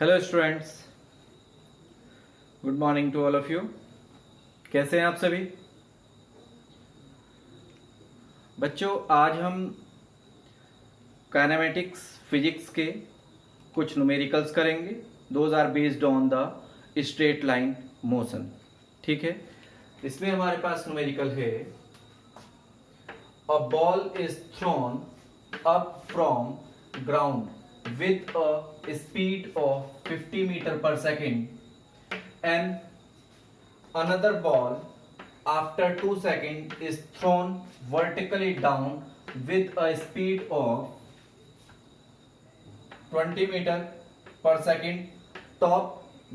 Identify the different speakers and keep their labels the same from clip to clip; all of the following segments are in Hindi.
Speaker 1: Hello students, good morning to all of you. कैसे हैं आप सभी बच्चों? आज हम काइनेमेटिक्स फिजिक्स के कुछ न्यूमेरिकल्स करेंगे। Those are based on the straight line motion. ठीक है, इसमें हमारे पास न्यूमेरिकल है, a ball is thrown up from ground with a speed of 50 meter per second and another ball after 2 seconds is thrown vertically down with a speed of 20 meter per second top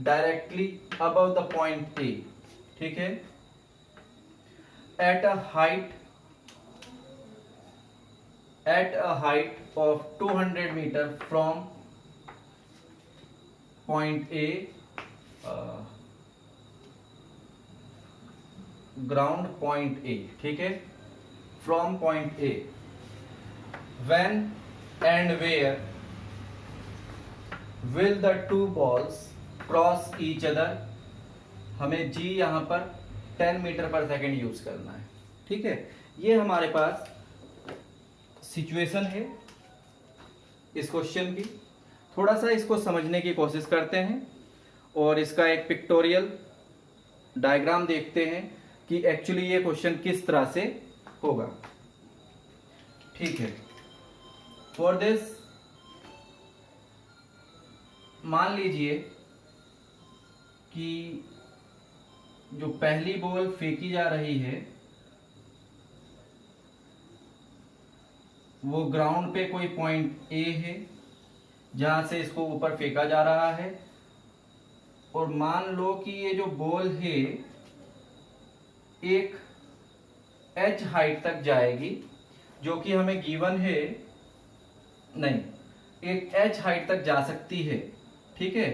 Speaker 1: directly above the point A। ठीक है, at a height of 200 meter from point A, ground point A। ठीक है, from point A, when and where will the two balls cross each other। हमें G यहां पर 10 मीटर पर सेकेंड यूज करना है। ठीक है, ये हमारे पास सिचुएशन है इस क्वेश्चन की। थोड़ा सा इसको समझने की कोशिश करते हैं और इसका एक पिक्टोरियल डायग्राम देखते हैं कि एक्चुअली ये क्वेश्चन किस तरह से होगा। ठीक है, फॉर दिस मान लीजिए कि जो पहली बॉल फेंकी जा रही है वो ग्राउंड पे कोई पॉइंट ए है जहां से इसको ऊपर फेंका जा रहा है, और मान लो कि ये जो बॉल है एक एच हाइट तक जाएगी जो कि हमें गिवन है, नहीं, एक एच हाइट तक जा सकती है। ठीक है,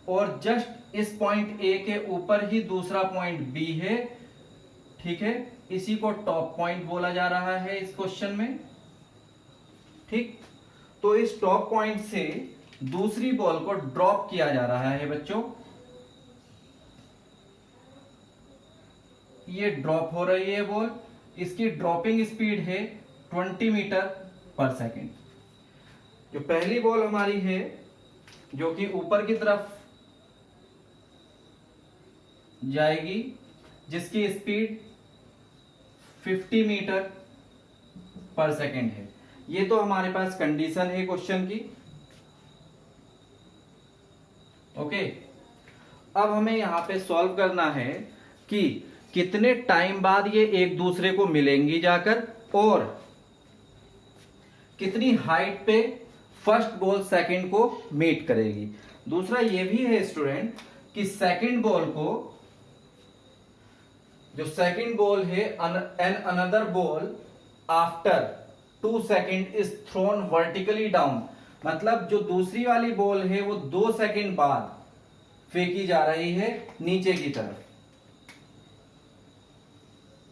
Speaker 1: और जस्ट इस पॉइंट ए के ऊपर ही दूसरा पॉइंट बी है। ठीक है, इसी को टॉप पॉइंट बोला जा रहा है इस क्वेश्चन में। ठीक, तो इस टॉप पॉइंट से दूसरी बॉल को ड्रॉप किया जा रहा है बच्चों। ये ड्रॉप हो रही है बॉल, इसकी ड्रॉपिंग स्पीड है 20 मीटर पर सेकेंड। जो पहली बॉल हमारी है जो कि ऊपर की तरफ जाएगी जिसकी स्पीड 50 मीटर पर सेकेंड है। ये तो हमारे पास कंडीशन है क्वेश्चन की। ओके, अब हमें यहां पे सॉल्व करना है कि कितने टाइम बाद ये एक दूसरे को मिलेंगी जाकर, और कितनी हाइट पे फर्स्ट बॉल सेकंड को मीट करेगी। दूसरा ये भी है स्टूडेंट कि सेकंड बॉल को, जो सेकंड बॉल है an another ball after 2 second is thrown vertically down, मतलब जो दूसरी वाली बॉल है वो 2 सेकेंड बाद फेंकी जा रही है नीचे की तरफ।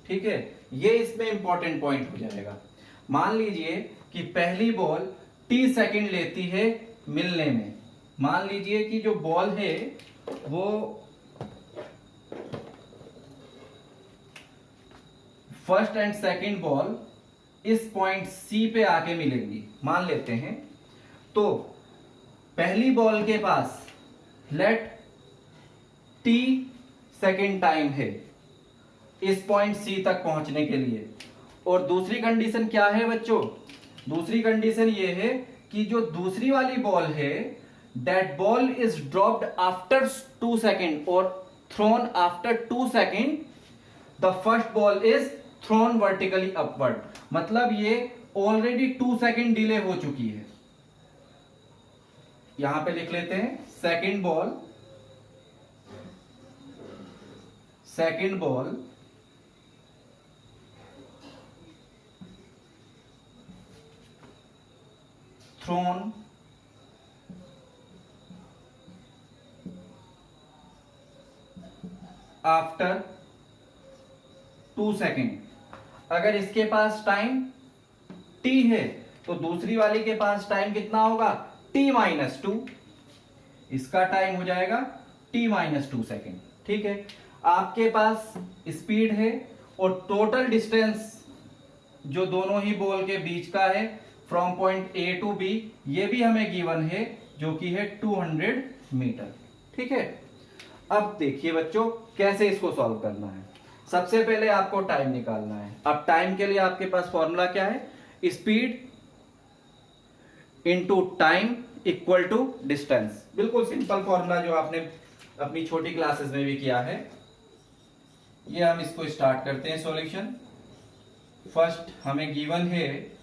Speaker 1: ठीक है, ये इसमें इंपॉर्टेंट पॉइंट हो जाएगा। मान लीजिए कि पहली बॉल टी सेकेंड लेती है मिलने में। मान लीजिए कि जो बॉल है वो फर्स्ट एंड सेकेंड बॉल इस पॉइंट सी पे आके मिलेंगी, मान लेते हैं। तो पहली बॉल के पास लेट टी सेकेंड टाइम है इस पॉइंट सी तक पहुंचने के लिए, और दूसरी कंडीशन क्या है बच्चों? दूसरी कंडीशन ये है कि जो दूसरी वाली बॉल है that ball is dropped after 2 second और thrown after 2 second, the first ball is thrown vertically upward, मतलब ये ऑलरेडी 2 सेकेंड डिले हो चुकी है। यहां पे लिख लेते हैं second ball thrown after 2 second. अगर इसके पास टाइम t है तो दूसरी वाली के पास टाइम कितना होगा? t-2। इसका टाइम हो जाएगा t-2 सेकेंड। ठीक है, आपके पास स्पीड है और टोटल डिस्टेंस जो दोनों ही बॉल के बीच का है from point A to B, ये भी हमें गिवन है जो कि है 200 मीटर। ठीक है, अब देखिए बच्चों कैसे इसको सॉल्व करना है। सबसे पहले आपको टाइम निकालना है। अब टाइम के लिए आपके पास फॉर्मूला क्या है, speed into time equal to distance. बिल्कुल सिंपल फॉर्मूला जो आपने अपनी छोटी क्लासेस में भी किया है। ये हम इसको स्टार्ट करते हैं सॉल्यूशन। फर्स्ट हमें गिवन है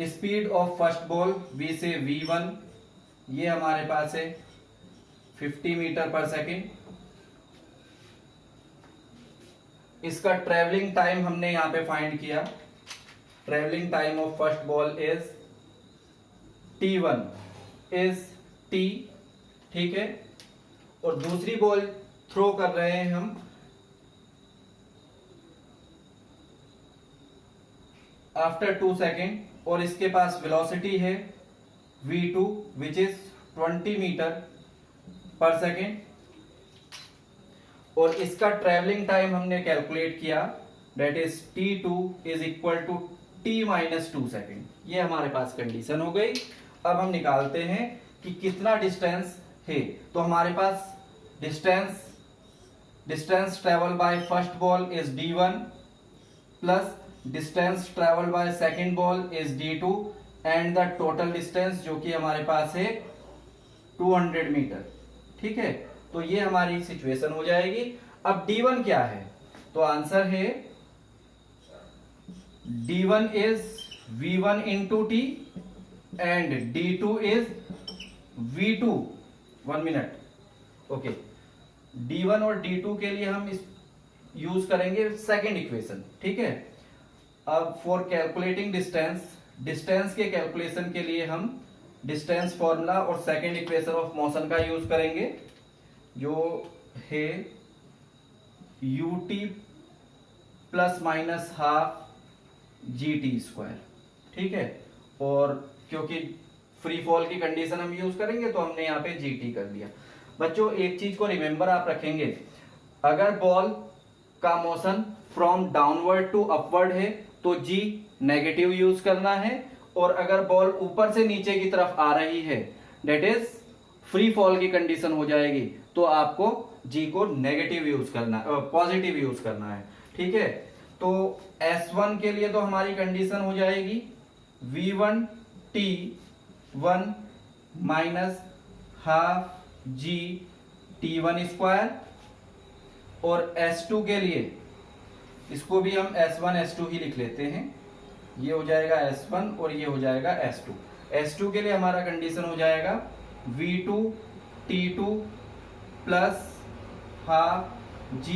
Speaker 1: speed of first ball v से v1, ये हमारे पास है 50 मीटर पर सेकेंड। इसका ट्रेवलिंग टाइम हमने यहां पे फाइंड किया। Travelling time of first ball is t1 is t। ठीक है, और दूसरी बॉल थ्रो कर रहे हैं हम आफ्टर 2 सेकेंड और इसके पास वेलोसिटी है v2 which is 20 metre per second और इसका ट्रेवलिंग टाइम हमने कैलकुलेट किया, that is t2 is equal to t-2 second. ये हमारे पास कंडीशन हो गई। अब हम निकालते हैं कि कितना डिस्टेंस है। तो हमारे पास distance travel by first ball is d1 plus distance travel by second ball is d2 and the total distance जो कि हमारे पास है 200 मीटर। ठीक है, तो ये हमारी सिचुएशन हो जाएगी। अब d1 क्या है, तो आंसर है d1 is v1 into t and d2 is v2। 1 minute. Okay, d1 और d2 के लिए हम इस यूज करेंगे सेकेंड इक्वेशन। ठीक है, अब फॉर कैलकुलेटिंग डिस्टेंस के कैलकुलेशन के लिए हम डिस्टेंस फॉर्मूला और सेकेंड इक्वेशन ऑफ मोशन का यूज करेंगे जो है ut plus minus half gt square. ठीक है, और क्योंकि फ्री फॉल की कंडीशन हम यूज करेंगे तो हमने यहाँ पे gt कर दिया। बच्चों एक चीज को रिमेंबर आप रखेंगे, अगर बॉल का motion from downward to upward है तो g नेगेटिव यूज करना है, और अगर बॉल ऊपर से नीचे की तरफ आ रही है दैट इज फ्री फॉल की कंडीशन हो जाएगी, तो आपको g को नेगेटिव यूज करना है, पॉजिटिव यूज करना है। ठीक है, तो S1 के लिए तो हमारी कंडीशन हो जाएगी v1 t1 minus half g t1 square, और S2 के लिए इसको भी हम S1 S2 ही लिख लेते हैं। ये हो जाएगा S1 और ये हो जाएगा S2। S2 के लिए हमारा कंडीशन हो जाएगा v2 t2 plus half g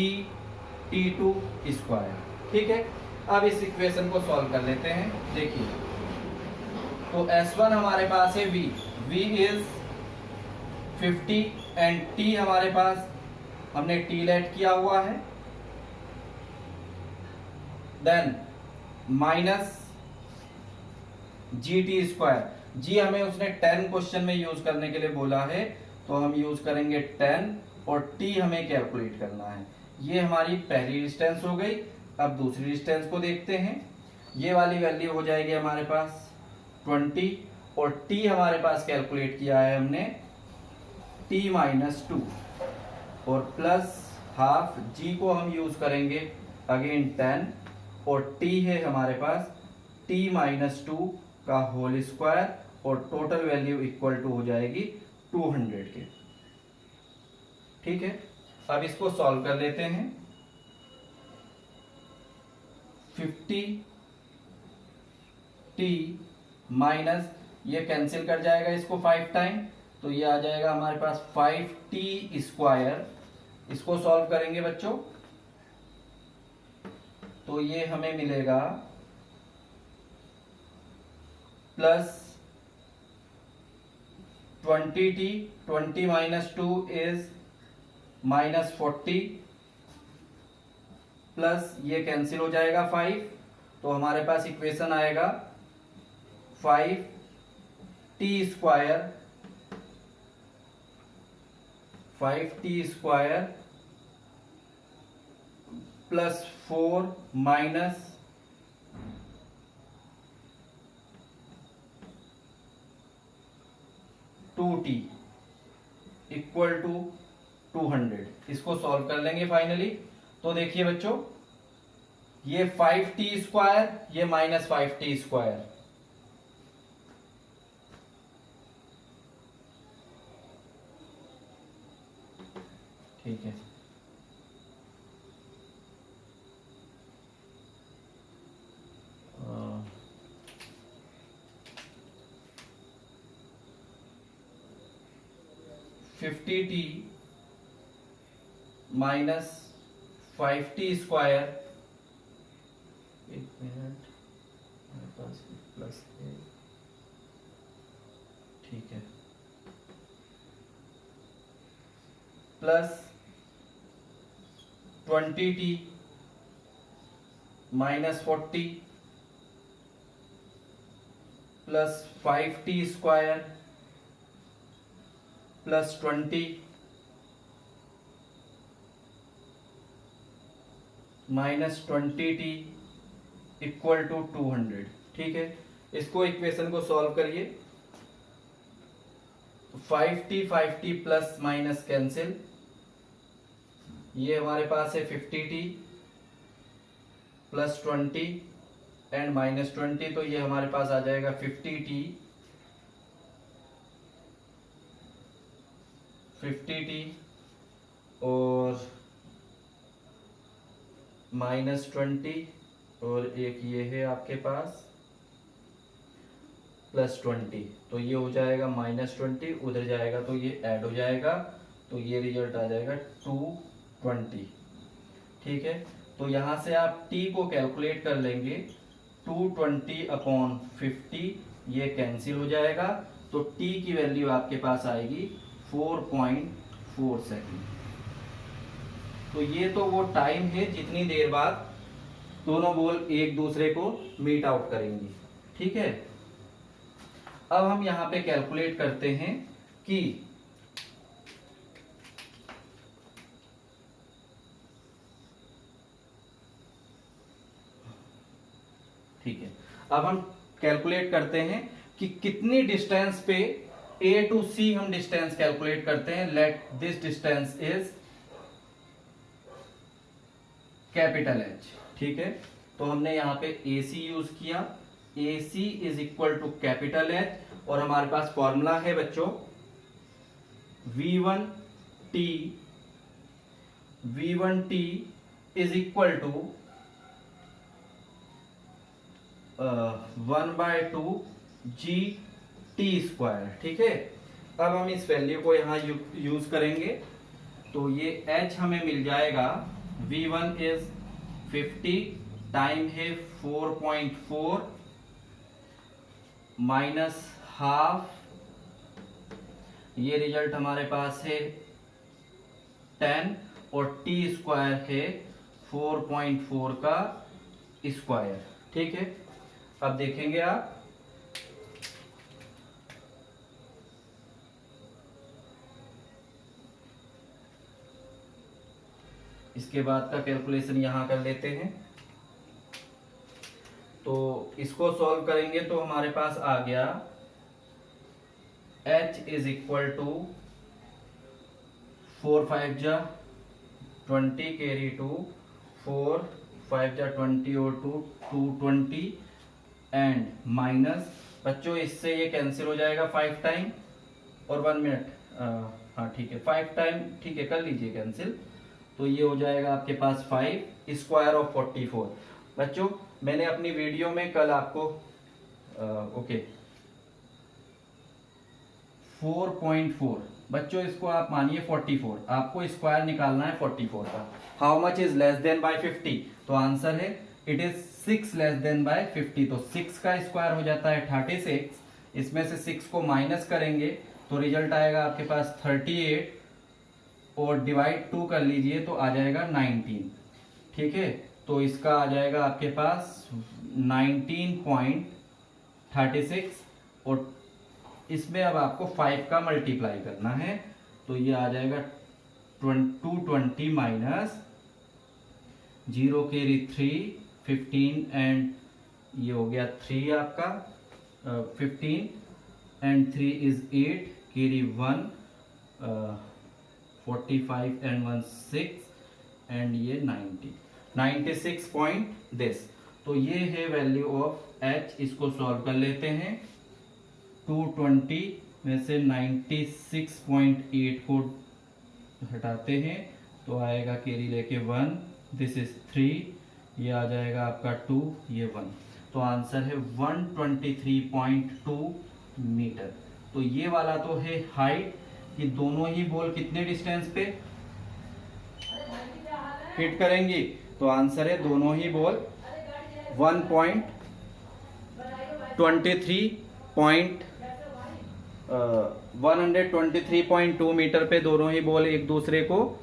Speaker 1: t2 square. ठीक है, अब इस इक्वेशन को सॉल्व कर लेते हैं। देखिए, तो S1 हमारे पास है v इज 50 एंड t हमारे पास हमने t लेट किया हुआ है, then minus gt square. g हमें उसने 10 क्वेश्चन में यूज करने के लिए बोला है तो हम यूज करेंगे 10 और t हमें कैलकुलेट करना है। ये हमारी पहली डिस्टेंस हो गई। अब दूसरी डिस्टेंस को देखते हैं। ये वाली वैल्यू हो जाएगी हमारे पास 20 और t हमारे पास कैलकुलेट किया है हमने t-2 और प्लस हाफ g को हम यूज करेंगे अगेन 10 और t है हमारे पास t-2 का होल स्क्वायर और टोटल वैल्यू इक्वल टू हो जाएगी 200 के। ठीक है, अब इसको सॉल्व कर लेते हैं। 50 t माइनस ये कैंसिल कर जाएगा इसको 5 टाइम, तो ये आ जाएगा हमारे पास 5t स्क्वायर। इसको सॉल्व करेंगे बच्चों तो ये हमें मिलेगा plus 20t, 20 minus 2 is minus 40 plus ये कैंसिल हो जाएगा 5, तो हमारे पास इक्वेशन आएगा 5 5t² 5t² plus 4 minus 2t equal to 200। इसको सॉल्व कर लेंगे फाइनली। तो देखिए बच्चों, ये 5t², ये माइनस 5t², ठीक है। फिफ्टी टी माइनस 5t², एक मिनट, मेरे पास प्लस है, ठीक है, plus 20t minus 40 plus 5t² plus 20 minus 20t equal to 200। ठीक है, इसको इक्वेशन को सॉल्व करिए। 5t प्लस माइनस कैंसिल, ये हमारे पास है 50t प्लस 20 एंड माइनस 20, तो ये हमारे पास आ जाएगा 50t और माइनस 20 और एक ये है आपके पास प्लस 20, तो ये हो जाएगा माइनस 20, उधर जाएगा तो ये ऐड हो जाएगा, तो ये रिजल्ट आ जाएगा 220। ठीक है, तो यहाँ से आप t को कैलकुलेट कर लेंगे, 220/50 ये कैंसिल हो जाएगा, तो t की वैल्यू आपके पास आएगी 4.4 सेकेंड। तो ये तो वो टाइम है जितनी देर बाद दोनों बॉल एक दूसरे को मीट आउट करेंगी। ठीक है, अब हम यहां पे कैलकुलेट करते हैं कि ठीक है, अब हम कैलकुलेट करते हैं कि कितनी डिस्टेंस पे A टू C हम डिस्टेंस कैलकुलेट करते हैं। Let this distance is capital H। ठीक है, तो हमने यहां पे AC यूज किया, AC is equal to capital H, और हमारे पास फॉर्मूला है बच्चों V1T is equal to 1/2 GT²। ठीक है, अब हम इस वैल्यू को यहाँ यूज करेंगे, तो ये H हमें मिल जाएगा, V1 इज 50, टाइम है 4.4 माइनस हाफ, ये रिजल्ट हमारे पास है 10, और T² है 4.4 का स्क्वायर। ठीक है, अब देखेंगे आप, इसके बाद का कैलकुलेशन यहां कर लेते हैं। तो इसको सॉल्व करेंगे तो हमारे पास आ गया H इज इक्वल टू 4 5 जा 20 कैरी 2, 4 5 जा 20 और 2 220 एंड माइनस, बच्चों इससे ये कैंसिल हो जाएगा 5 टाइम, और 1 मिनट, हाँ ठीक है 5 टाइम, ठीक है कर लीजिए कैंसिल, तो ये हो जाएगा आपके पास 5 स्क्वायर ऑफ 44। बच्चों मैंने अपनी वीडियो में कल आपको ओके 4.4, बच्चों इसको आप मानिए 44, आपको स्क्वायर निकालना है 44 का। How much is less than by 50, तो आंसर है it is 6 less than by 50, तो 6 का स्क्वायर हो जाता है 36, इसमें से 6 को माइनस करेंगे तो रिजल्ट आएगा आपके पास 38, और डिवाइड 2 कर लीजिए तो आ जाएगा 19। ठीक है, तो इसका आ जाएगा आपके पास 19.36, और इसमें अब आपको 5 का मल्टीप्लाई करना है, तो ये आ जाएगा 220 माइनस 0 कैरी 3 15 एंड ये हो गया 3 आपका 15 and 3 is 8 carry 1 45 and 1 6 and ये 96 पॉइंट दिस। तो ये है वैल्यू ऑफ h। इसको सॉल्व कर लेते हैं। 220 में से 96.8 को हटाते हैं तो आएगा कैरी लेके 1, दिस इज 3, ये आ जाएगा आपका 2, ये 1। तो आंसर है 123.2 मीटर। तो ये वाला तो है हाइट कि दोनों ही बॉल कितने डिस्टेंस पे हिट करेंगी, तो आंसर है दोनों ही बॉल 123.2 मीटर पे दोनों ही बॉल एक दूसरे को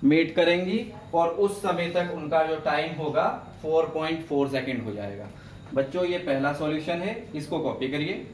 Speaker 1: मीट करेंगी और उस समय तक उनका जो टाइम होगा 4.4 सेकेंड हो जाएगा। बच्चों ये पहला सॉल्यूशन है, इसको कॉपी करिए।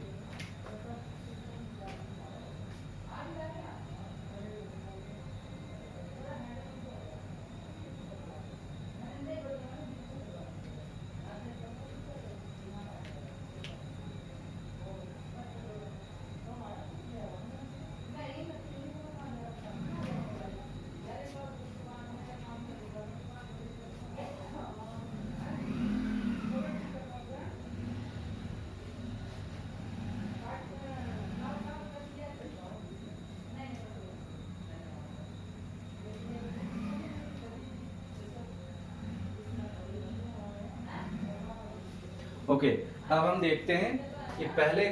Speaker 1: ओके, अब हम देखते हैं कि पहले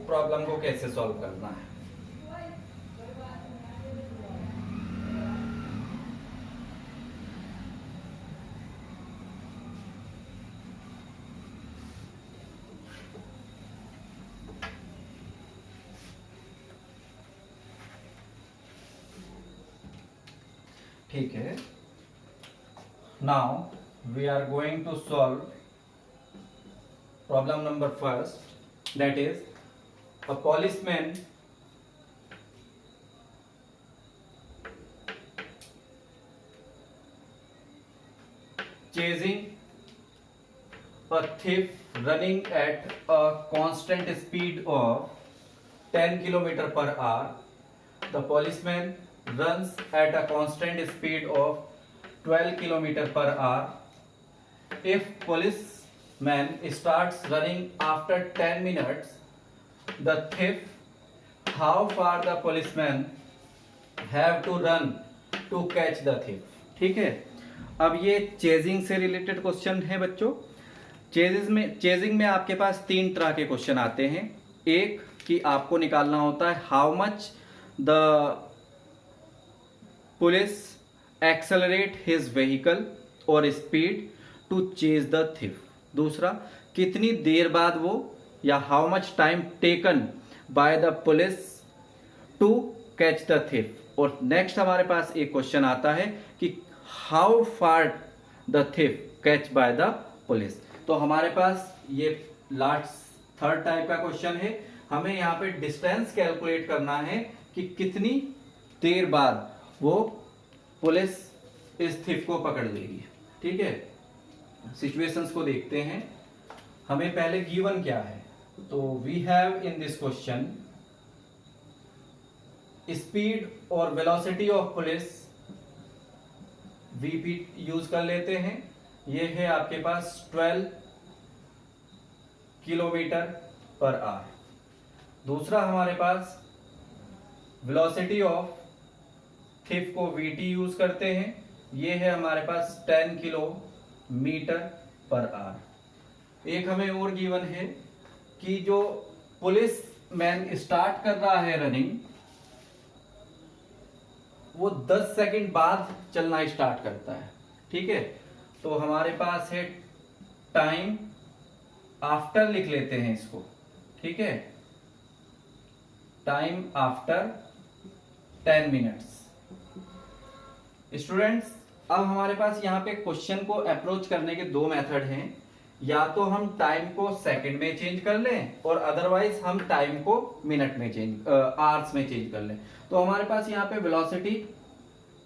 Speaker 1: प्रॉब्लम को कैसे सॉल्व करना है। ठीक है, now we are going to solve problem number first, that is a policeman chasing a thief running at a constant speed of 10 km per hour. The policeman runs at a constant speed of 12 km per hour. If policeman starts running after 10 minutes, the thief, how far the policeman have to run to catch the thief? ठीक है, अब ये चेजिंग से रिलेटेड क्वेश्चन है बच्चों। चेजिंग में आपके पास 3 तरह के क्वेश्चन आते हैं। एक कि आपको निकालना होता है how much the police accelerate his vehicle और speed to chase the thief. दूसरा, कितनी देर बाद वो, या how much time taken by the police to catch the thief. और नेक्स्ट हमारे पास एक क्वेश्चन आता है कि how far the thief catch by the police. तो हमारे पास ये लास्ट थर्ड टाइप का क्वेश्चन है। हमें यहाँ पे डिस्टेंस कैलकुलेट करना है कि कितनी देर बाद वो पुलिस इस थिफ को पकड़ लेगी। ठीक है, सिचुएशंस को देखते हैं। हमें पहले गिवन क्या है, तो we have in this question speed और velocity of police, VP use कर लेते हैं। ये है आपके पास 12 किलोमीटर पर आवर। दूसरा हमारे पास वेलोसिटी ऑफ थिफ को वीटी यूज करते हैं, ये है हमारे पास 10 किलोमीटर पर आवर। एक हमें और गिवन है कि जो पुलिस मैन स्टार्ट कर रहा है रनिंग, वो 10 सेकंड बाद चलना स्टार्ट करता है। ठीक है, तो हमारे पास है टाइम आफ्टर, लिख लेते हैं इसको। ठीक है, टाइम आफ्टर 10 मिनट्स। स्टूडेंट्स, अब हमारे पास यहाँ पे क्वेश्चन को अप्रोच करने के 2 मेथड हैं। या तो हम टाइम को सेकंड में चेंज कर लें और अदरवाइज हम टाइम को मिनट में चेंज आवर्स में चेंज कर लें। तो हमारे पास यहाँ पे वेलोसिटी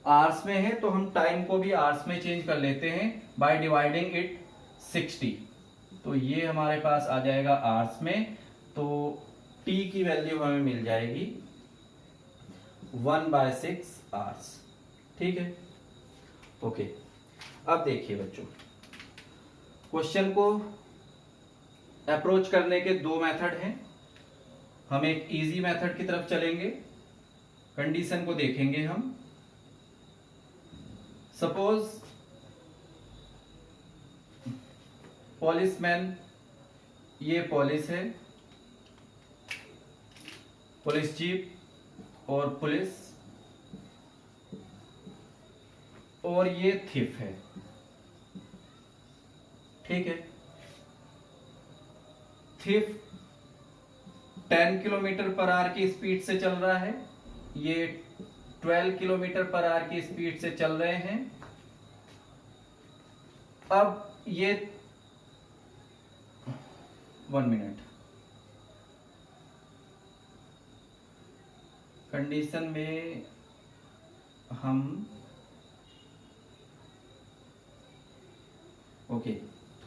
Speaker 1: आवर्स में है, तो हम टाइम को भी आवर्स में चेंज कर लेते हैं बाय डिवाइडिंग इट 60। तो ये हमारे पास आ जाएगा आवर्स में, तो t की वैल्यू हमें मिल जाएगी 1/6 आवर्स। ठीक है, ओके। अब देखिए बच्चों, क्वेश्चन को अप्रोच करने के दो मेथड हैं। हम एक इजी मेथड की तरफ चलेंगे, कंडीशन को देखेंगे हम। सपोज पुलिसमैन, ये पुलिस है, पुलिस जीप और पुलिस, और ये थिफ है। ठीक है, थिफ 10 किलोमीटर पर आवर की स्पीड से चल रहा है, ये 12 किलोमीटर पर आवर की स्पीड से चल रहे हैं। अब ये 1 मिनट, कंडीशन में हम ओके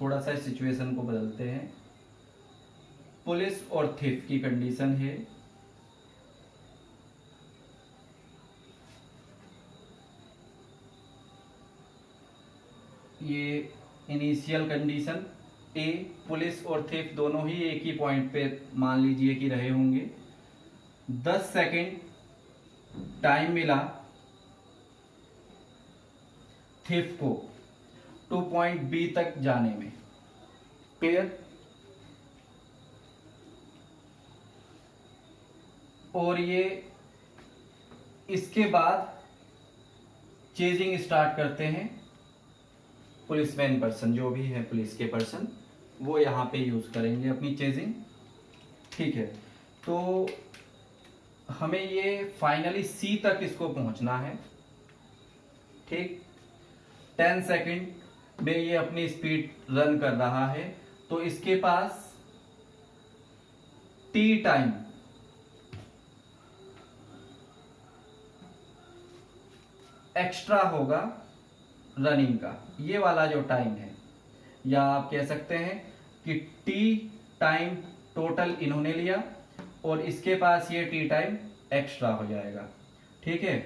Speaker 1: थोड़ा सा सिचुएशन को बदलते हैं। पुलिस और थिफ की कंडीशन है, ये इनिशियल कंडीशन ए, पुलिस और थिफ दोनों ही एक ही पॉइंट पे मान लीजिए कि रहे होंगे। 10 सेकेंड टाइम मिला थिफ को 2 पॉइंट बी तक जाने में। क्लियर? और ये इसके बाद चेजिंग स्टार्ट करते हैं। पुलिसमैन पर्सन जो भी है, पुलिस के पर्सन, वो यहाँ पे यूज करेंगे अपनी चेजिंग। ठीक है, तो हमें ये फाइनली सी तक इसको पहुंचना है। ठीक, 10 सेकेंड में ये अपनी स्पीड रन कर रहा है, तो इसके पास टी टाइम एक्स्ट्रा होगा रनिंग का, ये वाला जो टाइम है, या आप कह सकते हैं कि टी टाइम टोटल इन्होंने लिया और इसके पास ये टी टाइम एक्स्ट्रा हो जाएगा। ठीक है,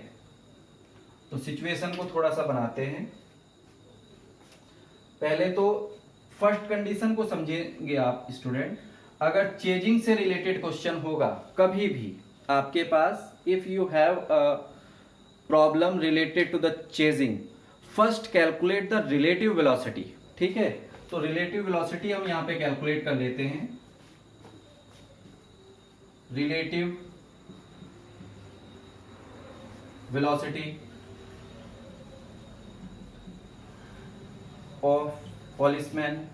Speaker 1: तो सिचुएशन को थोड़ा सा बनाते हैं। पहले तो फर्स्ट कंडीशन को समझेंगे आप स्टूडेंट। अगर चेजिंग से रिलेटेड क्वेश्चन होगा कभी भी आपके पास, if you have a problem related to the chasing, first calculate the relative velocity. ठीक है, तो रिलेटिव वेलोसिटी हम यहां पे कैलकुलेट कर लेते हैं। Relative velocity of policeman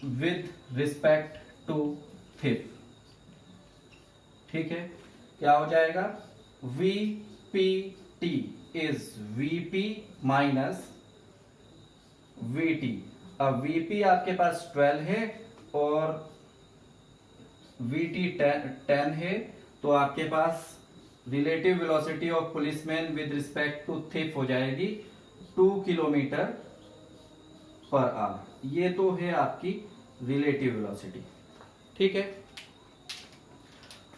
Speaker 1: with respect to thief. ठीक है, क्या हो जाएगा? V p t is v p minus v t. अब वीपी आपके पास 12 है और वीटी 10 है, तो आपके पास relative velocity of policeman with respect to thief हो जाएगी 2 किलोमीटर पर आवर। ये तो है आपकी रिलेटिव वेलोसिटी। ठीक है,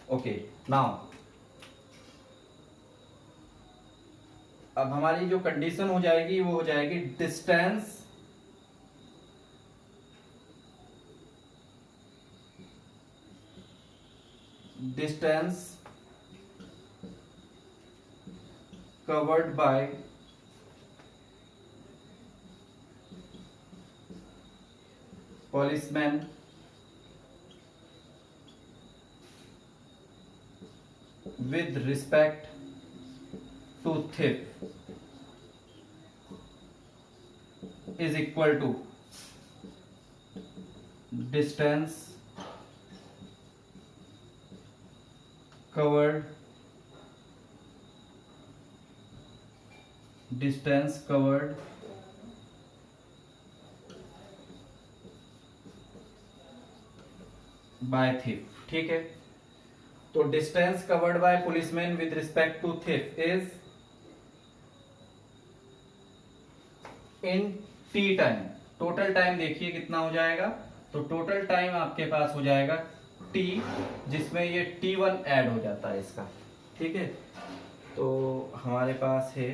Speaker 1: ओके। नाउ अब हमारी जो कंडीशन हो जाएगी वो हो जाएगी distance covered by policeman with respect to thief is equal to distance covered distance covered by thief. ठीक है, तो distance covered by policeman with respect to thief is in t time. Total time देखिए कितना हो जाएगा, तो टोटल टाइम आपके पास हो जाएगा टी, जिसमें ये T1 ऐड हो जाता है इसका। ठीक है, तो हमारे पास है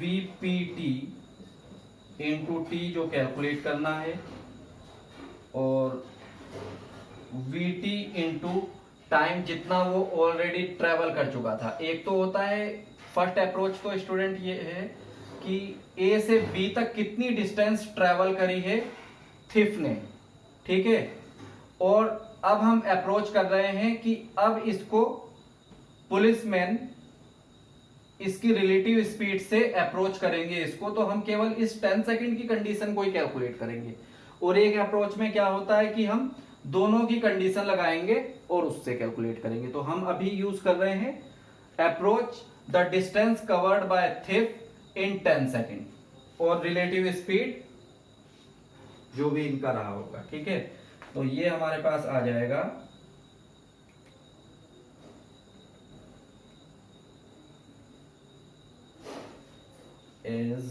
Speaker 1: VPT इंटू टी जो कैलकुलेट करना है, और VT इंटू टाइम जितना वो ऑलरेडी ट्रेवल कर चुका था। एक तो होता है फर्स्ट अप्रोच, तो स्टूडेंट ये है कि A से B तक कितनी डिस्टेंस ट्रेवल करी है थिफ ने। ठीक है, और अब हम अप्रोच कर रहे हैं कि अब इसको पुलिसमैन इसकी रिलेटिव स्पीड से अप्रोच करेंगे इसको, तो हम केवल इस 10 सेकंड की कंडीशन को ही कैलकुलेट करेंगे। और एक अप्रोच में क्या होता है कि हम दोनों की कंडीशन लगाएंगे और उससे कैलकुलेट करेंगे। तो हम अभी यूज कर रहे हैं approach the distance covered by thief in 10 second और रिलेटिव स्पीड जो भी इनका रहा होगा। ठीक है, तो ये हमारे पास आ जाएगा is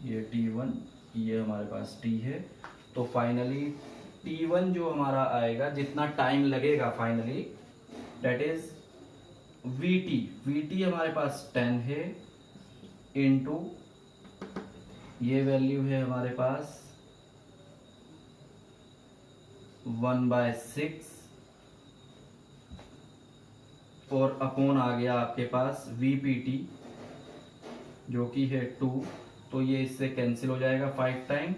Speaker 1: ये T1, ये हमारे पास T है। तो फाइनली T1 जो हमारा आएगा, जितना टाइम लगेगा फाइनली, दैट इज VT हमारे पास 10 है, इनटू ये वैल्यू है हमारे पास 1/6 और अपॉन आ गया आपके पास VPT जो कि है 2, तो ये इससे कैंसिल हो जाएगा 5 टाइम।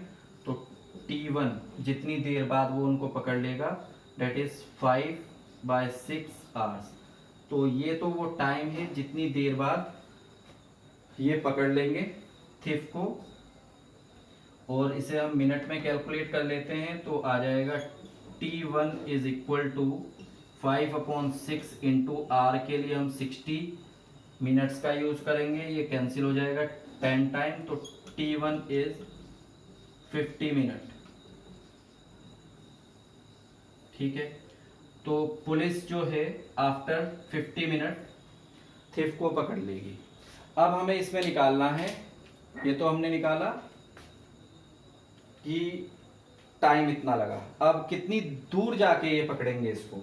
Speaker 1: तो T1 जितनी देर बाद वो उनको पकड़ लेगा, डेट इज 5/6 आवर्स। तो ये तो वो टाइम है जितनी देर बाद ये पकड़ लेंगे थिफ को, और इसे हम मिनट में कैलकुलेट कर लेते हैं। तो आ जाएगा T1 is equal to 5/6 into r के लिए हम 60 मिनट्स का यूज करेंगे, ये कैंसिल हो जाएगा 10 टाइम। तो T1 इज 50 मिनट। ठीक है, तो पुलिस जो है आफ्टर 50 मिनट थिफ को पकड़ लेगी। अब हमें इसमें निकालना है, ये तो हमने निकाला कि टाइम इतना लगा, अब कितनी दूर जाके ये पकड़ेंगे इसको।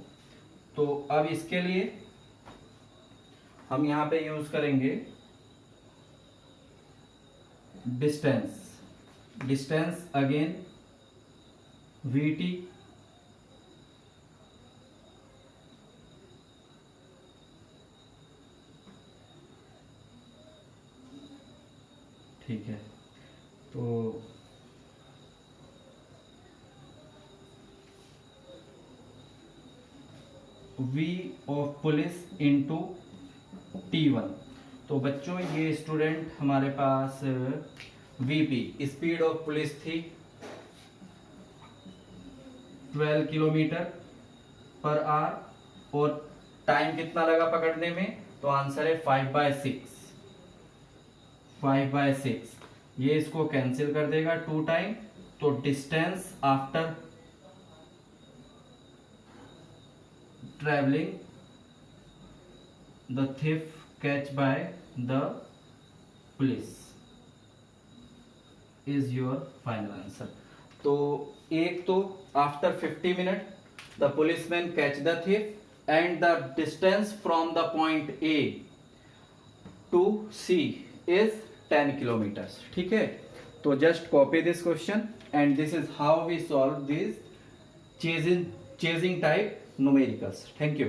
Speaker 1: तो अब इसके लिए हम यहां पे यूज करेंगे डिस्टेंस अगेन VT ठीक है, तो V of police into T1। तो बच्चों ये स्टूडेंट हमारे पास VP स्पीड ऑफ पुलिस थी 12 किलोमीटर पर आवर, और टाइम कितना लगा पकड़ने में, तो आंसर है 5/6। ये इसको कैंसिल कर देगा 2 टाइम। तो distance after travelling the thief catch by the police is your final answer. तो एक तो after 50 minute the policeman catch the thief and the distance from the point A to C is 10 kilometres. ठीक है, तो just copy this question and this is how we solve this chasing type numericals. Thank you.